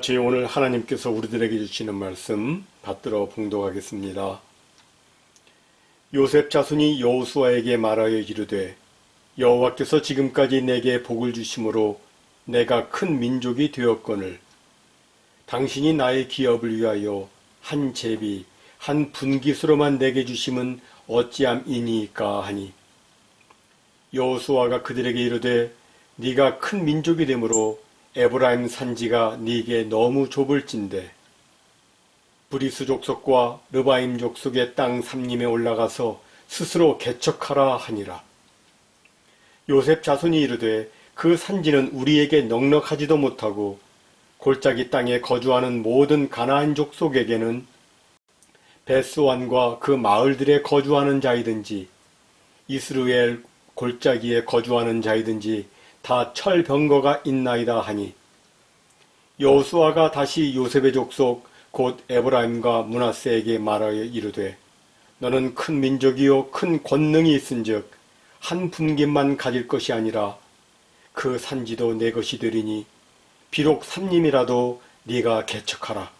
같이 오늘 하나님께서 우리들에게 주시는 말씀 받들어 봉독하겠습니다. 요셉 자손이 여호수아에게 말하여 이르되 여호와께서 지금까지 내게 복을 주심으로 내가 큰 민족이 되었거늘 당신이 나의 기업을 위하여 한 제비 한 분깃으로만 내게 주심은 어찌함이니까 하니 여호수아가 그들에게 이르되 네가 큰 민족이 되므로 에브라임 산지가 네게 너무 좁을진대 브리스 족속과 르바임 족속의 땅 삼림에 올라가서 스스로 개척하라 하니라. 요셉 자손이 이르되 그 산지는 우리에게 넉넉하지도 못하고 골짜기 땅에 거주하는 모든 가나안 족속에게는 베스완과 그 마을들에 거주하는 자이든지 이스라엘 골짜기에 거주하는 자이든지 다 철병거가 있나이다 하니 여호수아가 다시 요셉의 족속 곧 에브라임과 므낫세에게 말하여 이르되 너는 큰 민족이요 큰 권능이 있은즉 한 분깃만 가질 것이 아니라 그 산지도 내 것이 되리니 비록 삼림이라도 네가 개척하라.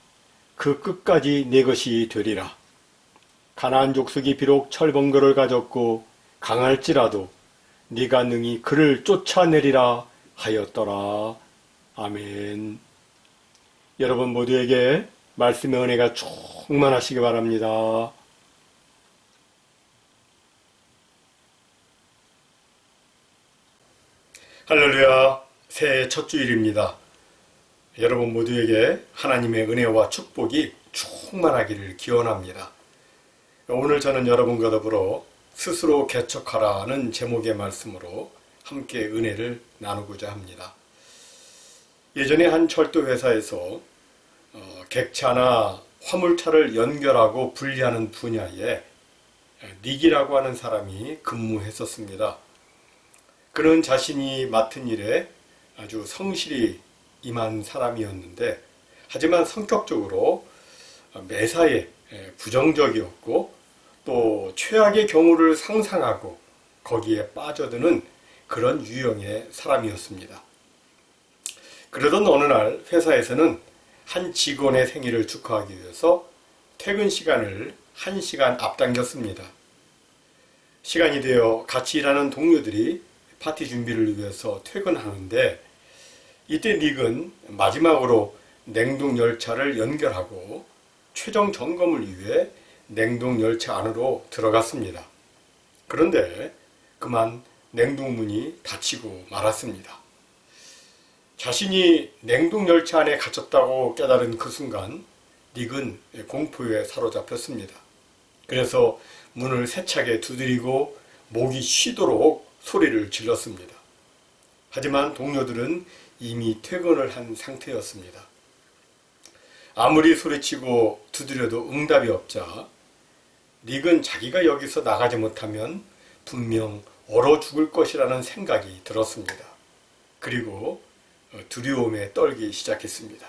그 끝까지 내 것이 되리라. 가나안 족속이 비록 철번거를 가졌고 강할지라도 네가 능히 그를 쫓아내리라 하였더라. 아멘. 여러분 모두에게 말씀의 은혜가 충만하시기 바랍니다. 할렐루야, 새해 첫 주일입니다. 여러분 모두에게 하나님의 은혜와 축복이 충만하기를 기원합니다. 오늘 저는 여러분과 더불어 스스로 개척하라는 제목의 말씀으로 함께 은혜를 나누고자 합니다. 예전에 한 철도 회사에서 객차나 화물차를 연결하고 분리하는 분야에 닉이라고 하는 사람이 근무했었습니다. 그는 자신이 맡은 일에 아주 성실히 임한 사람이었는데 하지만 성격적으로 매사에 부정적이었고 또 최악의 경우를 상상하고 거기에 빠져드는 그런 유형의 사람이었습니다. 그러던 어느 날 회사에서는 한 직원의 생일을 축하하기 위해서 퇴근 시간을 1시간 앞당겼습니다. 시간이 되어 같이 일하는 동료들이 파티 준비를 위해서 퇴근하는데 이때 닉은 마지막으로 냉동열차를 연결하고 최종 점검을 위해 냉동열차 안으로 들어갔습니다. 그런데 그만 냉동문이 닫히고 말았습니다. 자신이 냉동열차 안에 갇혔다고 깨달은 그 순간 닉은 공포에 사로잡혔습니다. 그래서 문을 세차게 두드리고 목이 쉬도록 소리를 질렀습니다. 하지만 동료들은 이미 퇴근을 한 상태였습니다. 아무리 소리치고 두드려도 응답이 없자 닉은 자기가 여기서 나가지 못하면 분명 얼어 죽을 것이라는 생각이 들었습니다. 그리고 두려움에 떨기 시작했습니다.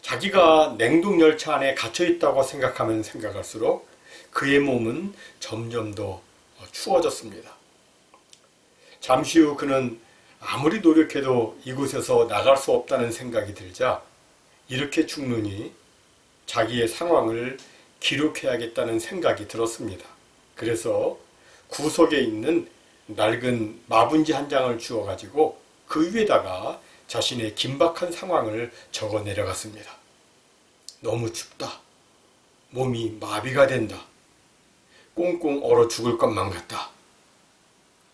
자기가 냉동열차 안에 갇혀있다고 생각하면 생각할수록 그의 몸은 점점 더 추워졌습니다. 잠시 후 그는 아무리 노력해도 이곳에서 나갈 수 없다는 생각이 들자 이렇게 죽느니 자기의 상황을 기록해야겠다는 생각이 들었습니다. 그래서 구석에 있는 낡은 마분지 한 장을 주워가지고 그 위에다가 자신의 긴박한 상황을 적어 내려갔습니다. 너무 춥다. 몸이 마비가 된다. 꽁꽁 얼어 죽을 것만 같다.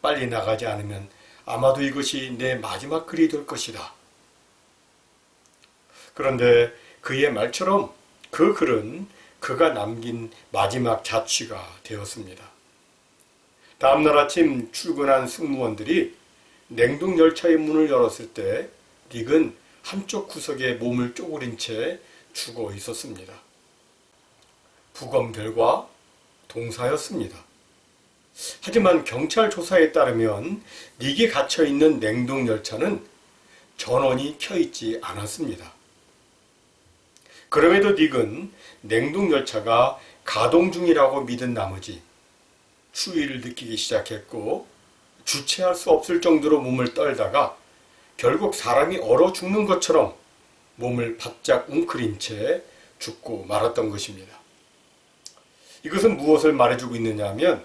빨리 나가지 않으면 아마도 이것이 내 마지막 글이 될 것이다. 그런데 그의 말처럼 그 글은 그가 남긴 마지막 자취가 되었습니다. 다음날 아침 출근한 승무원들이 냉동열차의 문을 열었을 때 닉은 한쪽 구석에 몸을 쪼그린 채 죽어 있었습니다. 부검 결과 동사였습니다. 하지만 경찰 조사에 따르면 닉이 갇혀있는 냉동열차는 전원이 켜있지 않았습니다. 그럼에도 닉은 냉동열차가 가동 중이라고 믿은 나머지 추위를 느끼기 시작했고 주체할 수 없을 정도로 몸을 떨다가 결국 사람이 얼어 죽는 것처럼 몸을 바짝 웅크린 채 죽고 말았던 것입니다. 이것은 무엇을 말해주고 있느냐 하면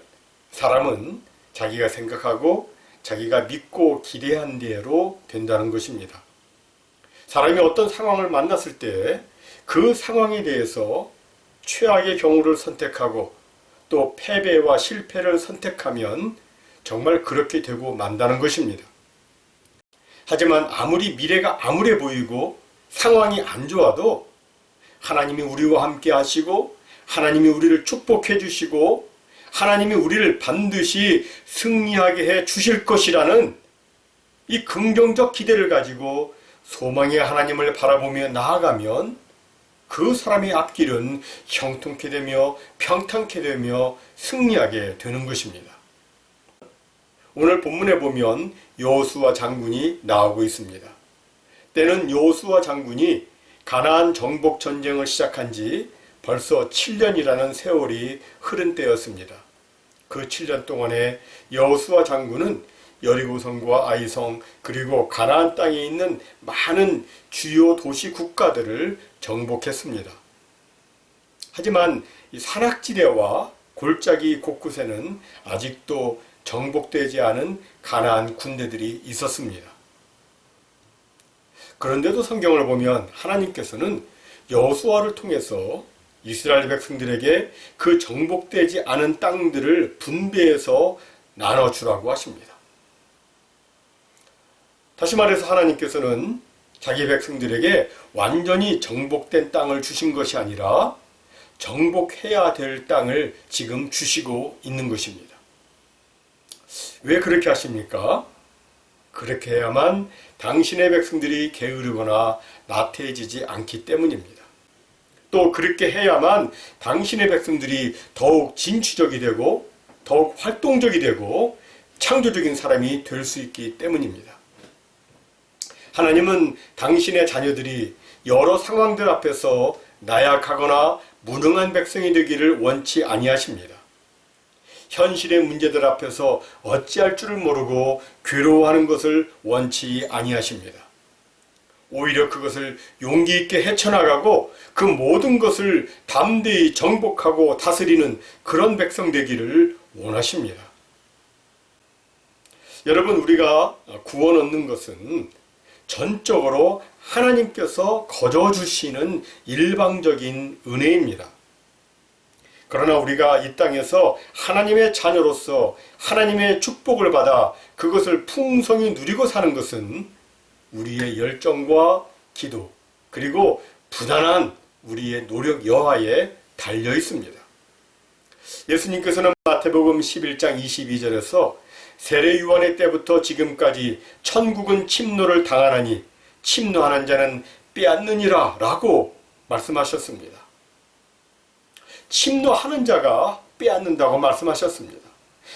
사람은 자기가 생각하고 자기가 믿고 기대한 대로 된다는 것입니다. 사람이 어떤 상황을 만났을 때 그 상황에 대해서 최악의 경우를 선택하고 또 패배와 실패를 선택하면 정말 그렇게 되고 만다는 것입니다. 하지만 아무리 미래가 암울해 보이고 상황이 안 좋아도 하나님이 우리와 함께 하시고 하나님이 우리를 축복해 주시고 하나님이 우리를 반드시 승리하게 해 주실 것이라는 이 긍정적 기대를 가지고 소망의 하나님을 바라보며 나아가면 그 사람의 앞길은 형통케 되며 평탄케 되며 승리하게 되는 것입니다. 오늘 본문에 보면 여호수아 장군이 나오고 있습니다. 때는 여호수아 장군이 가나안 정복 전쟁을 시작한 지 벌써 7년이라는 세월이 흐른 때였습니다. 그 7년 동안에 여호수아 장군은 여리고성과 아이성 그리고 가나안 땅에 있는 많은 주요 도시 국가들을 정복했습니다. 하지만 이 산악지대와 골짜기 곳곳에는 아직도 정복되지 않은 가나안 군대들이 있었습니다. 그런데도 성경을 보면 하나님께서는 여호수아를 통해서 이스라엘 백성들에게 그 정복되지 않은 땅들을 분배해서 나눠주라고 하십니다. 다시 말해서 하나님께서는 자기 백성들에게 완전히 정복된 땅을 주신 것이 아니라 정복해야 될 땅을 지금 주시고 있는 것입니다. 왜 그렇게 하십니까? 그렇게 해야만 당신의 백성들이 게으르거나 나태해지지 않기 때문입니다. 또 그렇게 해야만 당신의 백성들이 더욱 진취적이 되고 더욱 활동적이 되고 창조적인 사람이 될 수 있기 때문입니다. 하나님은 당신의 자녀들이 여러 상황들 앞에서 나약하거나 무능한 백성이 되기를 원치 아니하십니다. 현실의 문제들 앞에서 어찌할 줄을 모르고 괴로워하는 것을 원치 아니하십니다. 오히려 그것을 용기 있게 헤쳐나가고 그 모든 것을 담대히 정복하고 다스리는 그런 백성 되기를 원하십니다. 여러분, 우리가 구원 얻는 것은 전적으로 하나님께서 거저주시는 일방적인 은혜입니다. 그러나 우리가 이 땅에서 하나님의 자녀로서 하나님의 축복을 받아 그것을 풍성히 누리고 사는 것은 우리의 열정과 기도 그리고 부단한 우리의 노력 여하에 달려 있습니다. 예수님께서는 마태복음 11장 22절에서 세례 요한의 때부터 지금까지 천국은 침노를 당하나니 침노하는 자는 빼앗느니라 라고 말씀하셨습니다. 침노하는 자가 빼앗는다고 말씀하셨습니다.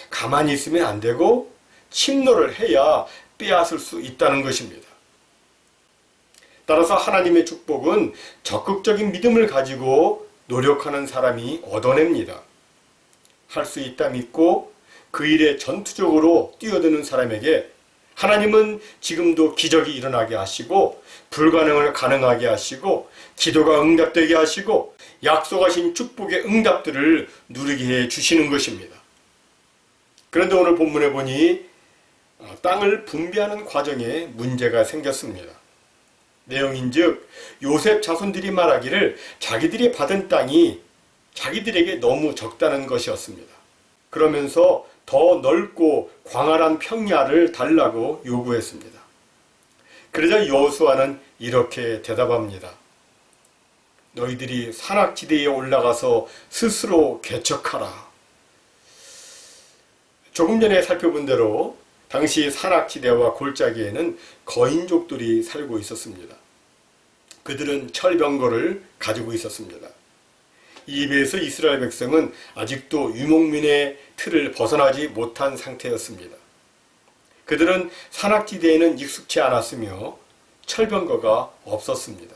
가만히 있으면 안 되고 침노를 해야 빼앗을 수 있다는 것입니다. 따라서 하나님의 축복은 적극적인 믿음을 가지고 노력하는 사람이 얻어냅니다. 할 수 있다 믿고 그 일에 전투적으로 뛰어드는 사람에게 하나님은 지금도 기적이 일어나게 하시고 불가능을 가능하게 하시고 기도가 응답되게 하시고 약속하신 축복의 응답들을 누리게 해 주시는 것입니다. 그런데 오늘 본문에 보니 땅을 분배하는 과정에 문제가 생겼습니다. 내용인즉 요셉 자손들이 말하기를 자기들이 받은 땅이 자기들에게 너무 적다는 것이었습니다. 그러면서 더 넓고 광활한 평야를 달라고 요구했습니다. 그러자 여호수아는 이렇게 대답합니다. 너희들이 산악지대에 올라가서 스스로 개척하라. 조금 전에 살펴본 대로 당시 산악지대와 골짜기에는 거인족들이 살고 있었습니다. 그들은 철병거를 가지고 있었습니다. 이에 비해서 이스라엘 백성은 아직도 유목민의 틀을 벗어나지 못한 상태였습니다. 그들은 산악지대에는 익숙치 않았으며 철병거가 없었습니다.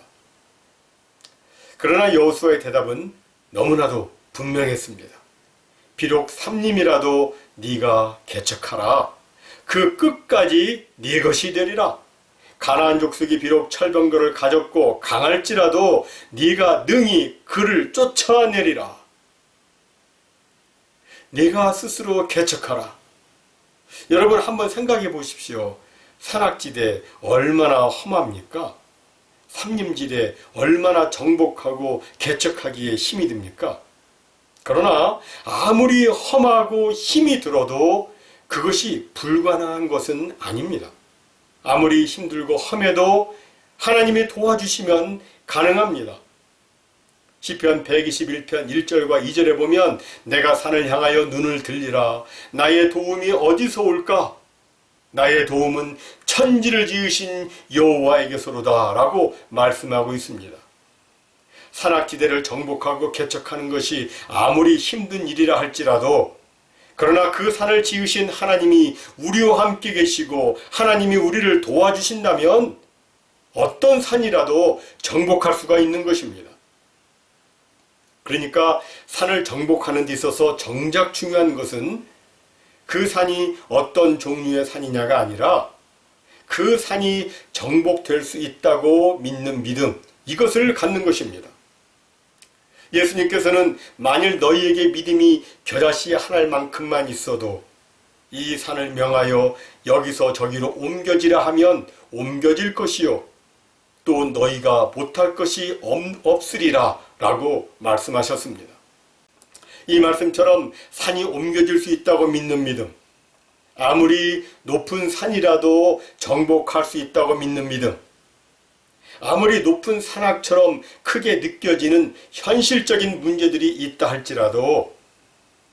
그러나 여호수아의 대답은 너무나도 분명했습니다. 비록 삼림이라도 네가 개척하라. 그 끝까지 네 것이 되리라. 가나안 족속이 비록 철병거를 가졌고 강할지라도 네가 능히 그를 쫓아내리라. 네가 스스로 개척하라. 여러분 한번 생각해 보십시오. 산악지대 얼마나 험합니까? 삼림지대 얼마나 정복하고 개척하기에 힘이 듭니까? 그러나 아무리 험하고 힘이 들어도 그것이 불가능한 것은 아닙니다. 아무리 힘들고 험해도 하나님이 도와주시면 가능합니다. 시편 121편 1절과 2절에 보면 내가 산을 향하여 눈을 들리라. 나의 도움이 어디서 올까? 나의 도움은 천지를 지으신 여호와에게서로다 라고 말씀하고 있습니다. 산악지대를 정복하고 개척하는 것이 아무리 힘든 일이라 할지라도 그러나 그 산을 지으신 하나님이 우리와 함께 계시고 하나님이 우리를 도와주신다면 어떤 산이라도 정복할 수가 있는 것입니다. 그러니까 산을 정복하는 데 있어서 정작 중요한 것은 그 산이 어떤 종류의 산이냐가 아니라 그 산이 정복될 수 있다고 믿는 믿음, 이것을 갖는 것입니다. 예수님께서는 만일 너희에게 믿음이 겨자씨 한 알만큼만 있어도 이 산을 명하여 여기서 저기로 옮겨지라 하면 옮겨질 것이요 또 너희가 못할 것이 없으리라 라고 말씀하셨습니다. 이 말씀처럼 산이 옮겨질 수 있다고 믿는 믿음, 아무리 높은 산이라도 정복할 수 있다고 믿는 믿음, 아무리 높은 산악처럼 크게 느껴지는 현실적인 문제들이 있다 할지라도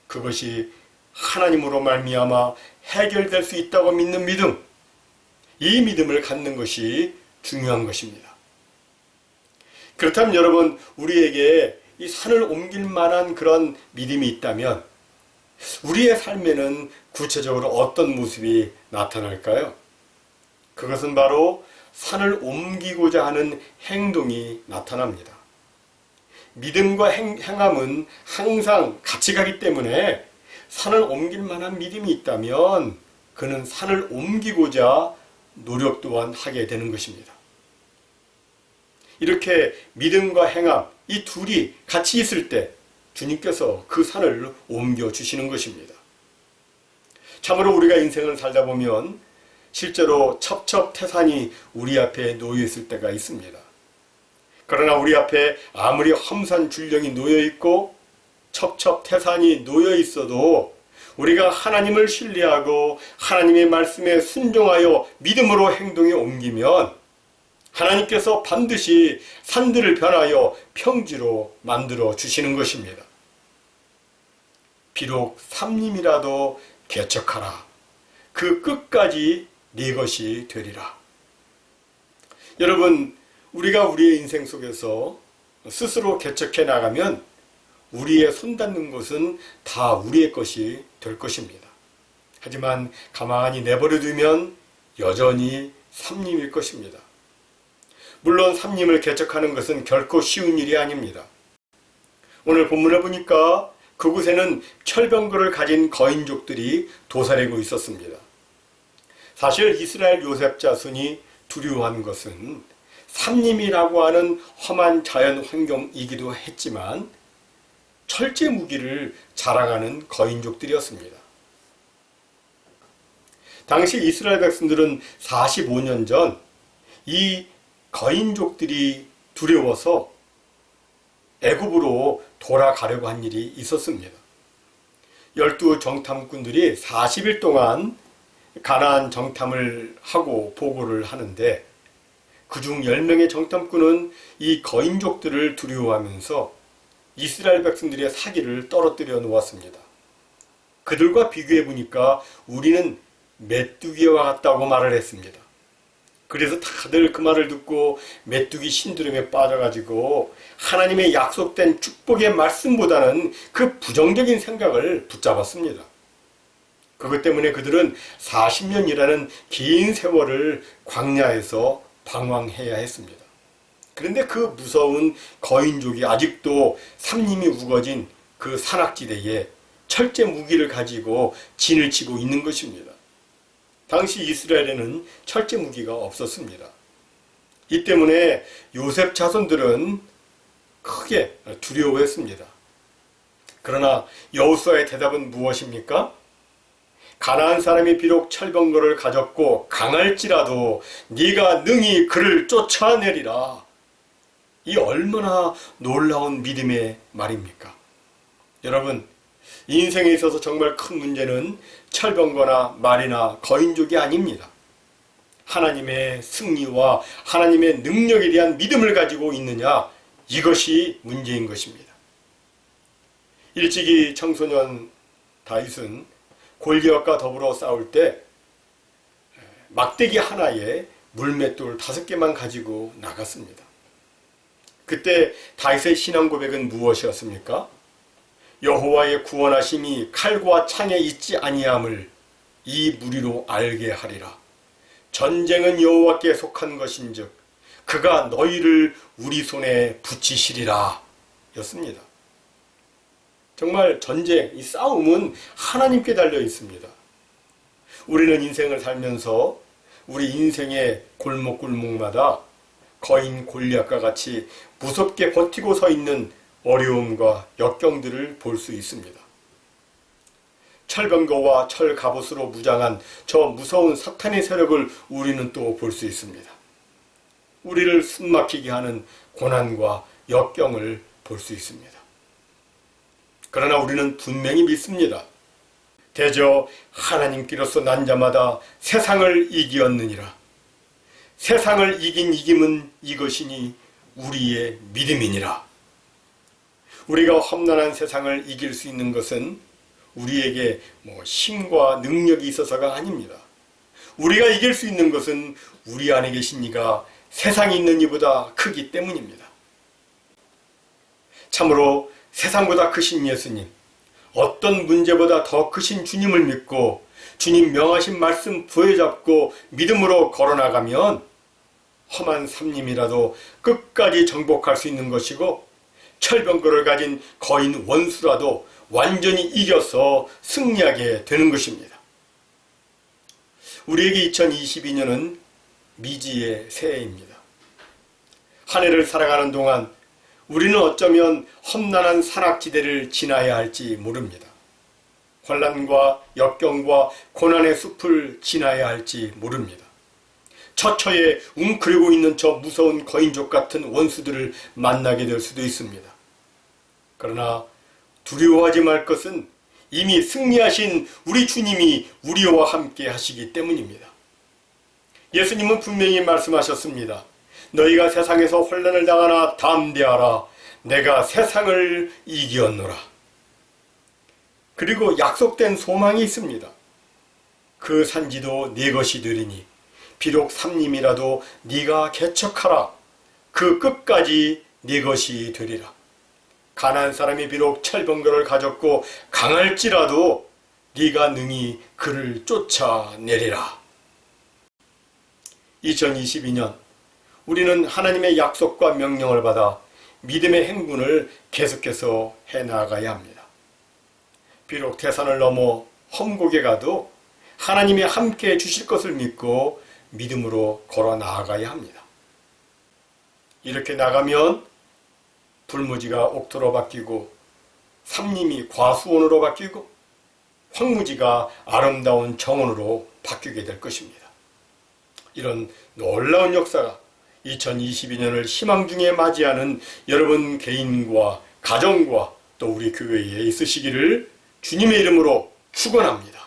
그것이 하나님으로 말미암아 해결될 수 있다고 믿는 믿음, 이 믿음을 갖는 것이 중요한 것입니다. 그렇다면 여러분, 우리에게 이 산을 옮길 만한 그런 믿음이 있다면 우리의 삶에는 구체적으로 어떤 모습이 나타날까요? 그것은 바로 산을 옮기고자 하는 행동이 나타납니다. 믿음과 행함은 항상 같이 가기 때문에 산을 옮길 만한 믿음이 있다면 그는 산을 옮기고자 노력 또한 하게 되는 것입니다. 이렇게 믿음과 행함, 이 둘이 같이 있을 때 주님께서 그 산을 옮겨주시는 것입니다. 참으로 우리가 인생을 살다 보면 실제로 첩첩태산이 우리 앞에 놓여 있을 때가 있습니다. 그러나 우리 앞에 아무리 험산줄령이 놓여 있고 첩첩태산이 놓여 있어도 우리가 하나님을 신뢰하고 하나님의 말씀에 순종하여 믿음으로 행동에 옮기면 하나님께서 반드시 산들을 변하여 평지로 만들어 주시는 것입니다. 비록 삼림이라도 개척하라. 그 끝까지 네 것이 되리라. 여러분, 우리가 우리의 인생 속에서 스스로 개척해 나가면 우리의 손 닿는 것은 다 우리의 것이 될 것입니다. 하지만 가만히 내버려 두면 여전히 삼림일 것입니다. 물론 삼림을 개척하는 것은 결코 쉬운 일이 아닙니다. 오늘 본문을 보니까 그곳에는 철병거를 가진 거인족들이 도사리고 있었습니다. 사실 이스라엘 요셉 자손이 두려워한 것은 삼림이라고 하는 험한 자연 환경이기도 했지만 철제 무기를 자랑하는 거인족들이었습니다. 당시 이스라엘 백성들은 45년 전 이 거인족들이 두려워서 애굽으로 돌아가려고 한 일이 있었습니다. 12 정탐꾼들이 40일 동안 가나안 정탐을 하고 보고를 하는데 그중 10명의 정탐꾼은 이 거인족들을 두려워하면서 이스라엘 백성들의 사기를 떨어뜨려 놓았습니다. 그들과 비교해 보니까 우리는 메뚜기와 같다고 말을 했습니다. 그래서 다들 그 말을 듣고 메뚜기 신두름에 빠져가지고 하나님의 약속된 축복의 말씀보다는 그 부정적인 생각을 붙잡았습니다. 그것 때문에 그들은 40년이라는 긴 세월을 광야에서 방황해야 했습니다. 그런데 그 무서운 거인족이 아직도 삼림이 우거진 그 산악지대에 철제 무기를 가지고 진을 치고 있는 것입니다. 당시 이스라엘에는 철제 무기가 없었습니다. 이 때문에 요셉 자손들은 크게 두려워했습니다. 그러나 여호수아의 대답은 무엇입니까? 가나안 사람이 비록 철병거를 가졌고 강할지라도 네가 능히 그를 쫓아내리라. 이 얼마나 놀라운 믿음의 말입니까? 여러분, 인생에 있어서 정말 큰 문제는 철병거나 말이나 거인족이 아닙니다. 하나님의 승리와 하나님의 능력에 대한 믿음을 가지고 있느냐, 이것이 문제인 것입니다. 일찍이 청소년 다윗은 골리앗과 더불어 싸울 때 막대기 하나에 물맷돌 5개만 가지고 나갔습니다. 그때 다윗의 신앙 고백은 무엇이었습니까? 여호와의 구원하심이 칼과 창에 있지 아니함을 이 무리로 알게 하리라. 전쟁은 여호와께 속한 것인즉 그가 너희를 우리 손에 붙이시리라 였습니다. 정말 전쟁, 이 싸움은 하나님께 달려 있습니다. 우리는 인생을 살면서 우리 인생의 골목골목마다 거인 골리앗과 같이 무섭게 버티고 서 있는 어려움과 역경들을 볼 수 있습니다. 철병거와 철갑옷으로 무장한 저 무서운 사탄의 세력을 우리는 또 볼 수 있습니다. 우리를 숨막히게 하는 고난과 역경을 볼 수 있습니다. 그러나 우리는 분명히 믿습니다. 대저 하나님께로서 난 자마다 세상을 이기었느니라. 세상을 이긴 이김은 이것이니 우리의 믿음이니라. 우리가 험난한 세상을 이길 수 있는 것은 우리에게 힘과 능력이 있어서가 아닙니다. 우리가 이길 수 있는 것은 우리 안에 계신 이가 세상에 있는 이보다 크기 때문입니다. 참으로 세상보다 크신 예수님, 어떤 문제보다 더 크신 주님을 믿고 주님 명하신 말씀 부여잡고 믿음으로 걸어나가면 험한 삶님이라도 끝까지 정복할 수 있는 것이고 철병거를 가진 거인 원수라도 완전히 이겨서 승리하게 되는 것입니다. 우리에게 2022년은 미지의 새해입니다. 한 해를 살아가는 동안 우리는 어쩌면 험난한 산악지대를 지나야 할지 모릅니다. 환난과 역경과 고난의 숲을 지나야 할지 모릅니다. 처처에 웅크리고 있는 저 무서운 거인족 같은 원수들을 만나게 될 수도 있습니다. 그러나 두려워하지 말 것은 이미 승리하신 우리 주님이 우리와 함께 하시기 때문입니다. 예수님은 분명히 말씀하셨습니다. 너희가 세상에서 환난을 당하나 담대하라. 내가 세상을 이기었노라. 그리고 약속된 소망이 있습니다. 그 산지도 네 것이 되리니 비록 삼림이라도 네가 개척하라. 그 끝까지 네 것이 되리라. 가나안 사람이 비록 철병거를 가졌고 강할지라도 네가 능히 그를 쫓아내리라. 2022년 우리는 하나님의 약속과 명령을 받아 믿음의 행군을 계속해서 해나가야 합니다. 비록 태산을 넘어 험곡에 가도 하나님이 함께 해주실 것을 믿고 믿음으로 걸어 나아가야 합니다. 이렇게 나가면 불무지가 옥토로 바뀌고 삼림이 과수원으로 바뀌고 황무지가 아름다운 정원으로 바뀌게 될 것입니다. 이런 놀라운 역사가 2022년을 희망 중에 맞이하는 여러분 개인과 가정과 또 우리 교회에 있으시기를 주님의 이름으로 축원합니다.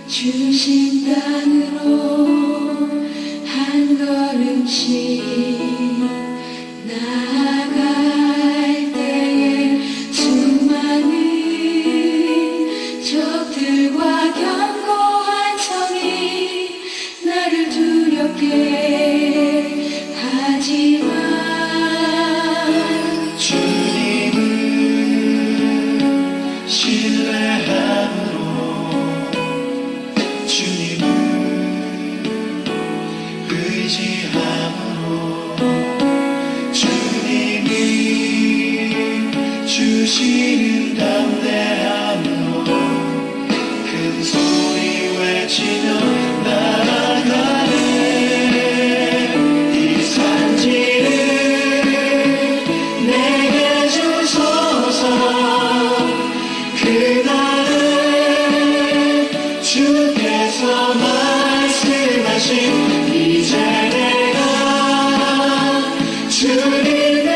주신 땅으로 한 걸음씩 나아갈 때에 수많은 적들과 견고한 성이 나를 두렵게 하지만 주님을 신뢰함으로 주님을 의지함으로 주님이 주시는 담대함으로 큰 소리 외치며 나아가네. 이 산지를 내게 주소서. 그날은 주께서 말씀하신 이제 내가 주님의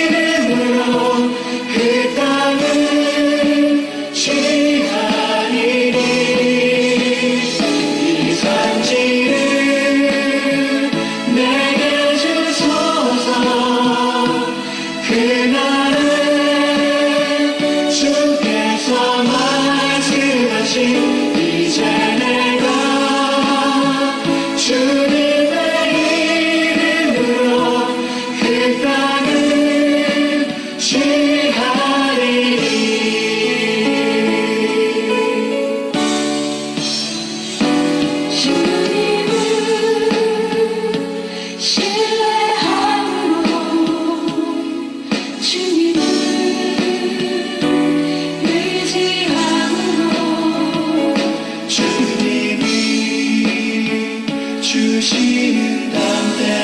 이름으로 그 땅을 취하리니. 이 산지를 내게 주소서. 그날은 주께서 말씀하신 이제 내가 주님의 이름으로 그 땅을 취하리니. 주님을 신뢰함으로 주님을 의지함으로 주님이 주시는 담대